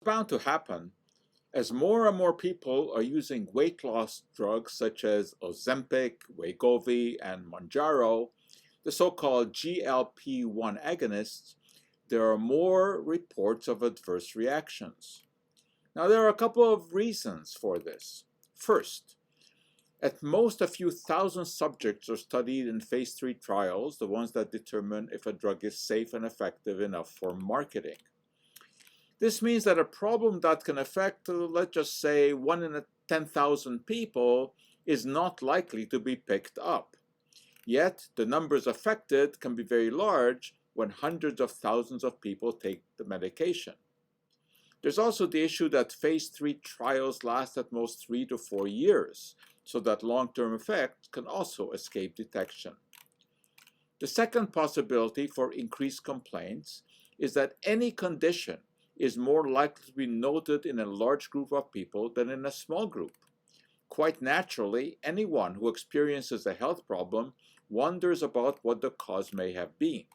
Bound to happen as more and more people are using weight loss drugs such as Ozempic, Wegovy, and Mounjaro, the so-called GLP-1 agonists. There are more reports of adverse reactions. Now, there are a couple of reasons for this. First, at most, a few thousand subjects are studied in phase 3 trials, the ones that determine if a drug is safe and effective enough for marketing. This means that a problem that can affect, let's just say, 1 in 10,000 people is not likely to be picked up. Yet, the numbers affected can be very large when hundreds of thousands of people take the medication. There's also the issue that phase 3 trials last at most 3 to 4 years, so that long-term effects can also escape detection. The second possibility for increased complaints is that any condition is more likely to be noted in a large group of people than in a small group. Quite naturally, anyone who experiences a health problem wonders about what the cause may have been.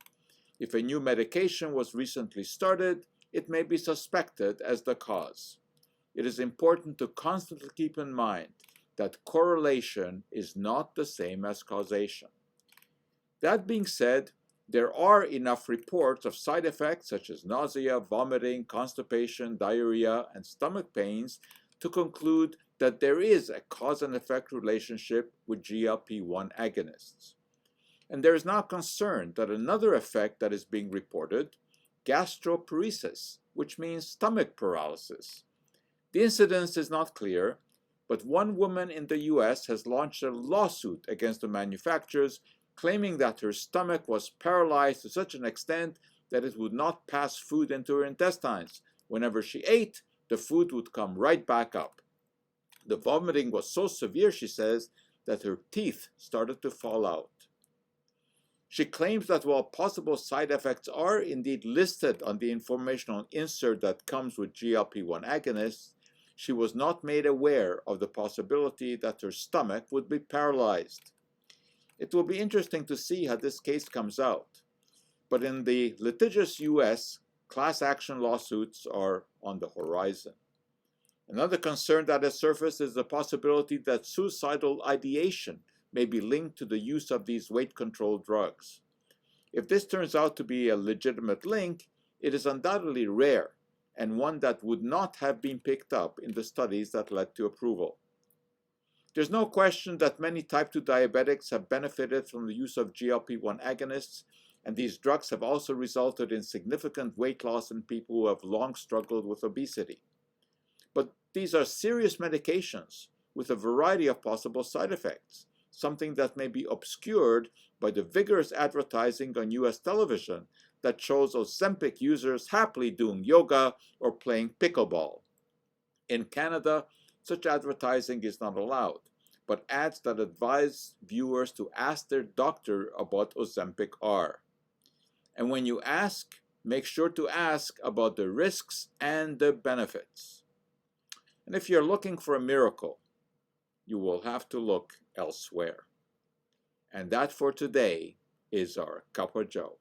If a new medication was recently started, it may be suspected as the cause. It is important to constantly keep in mind that correlation is not the same as causation. That being said, there are enough reports of side effects such as nausea, vomiting, constipation, diarrhea, and stomach pains to conclude that there is a cause and effect relationship with GLP-1 agonists. And there is now concern that another effect that is being reported, gastroparesis, which means stomach paralysis. The incidence is not clear, but one woman in the US has launched a lawsuit against the manufacturers, claiming that her stomach was paralyzed to such an extent that it would not pass food into her intestines. Whenever she ate, the food would come right back up. The vomiting was so severe, she says, that her teeth started to fall out. She claims that while possible side effects are indeed listed on the informational insert that comes with GLP-1 agonists, she was not made aware of the possibility that her stomach would be paralyzed. It will be interesting to see how this case comes out. But in the litigious US, class action lawsuits are on the horizon. Another concern that has surfaced is the possibility that suicidal ideation may be linked to the use of these weight control drugs. If this turns out to be a legitimate link, it is undoubtedly rare and one that would not have been picked up in the studies that led to approval. There's no question that many type 2 diabetics have benefited from the use of GLP-1 agonists, and these drugs have also resulted in significant weight loss in people who have long struggled with obesity. But these are serious medications with a variety of possible side effects, something that may be obscured by the vigorous advertising on US television that shows Ozempic users happily doing yoga or playing pickleball. In Canada, such advertising is not allowed, but ads that advise viewers to ask their doctor about Ozempic are. And when you ask, make sure to ask about the risks and the benefits. And if you're looking for a miracle, you will have to look elsewhere. And that for today is our Cup of Joe.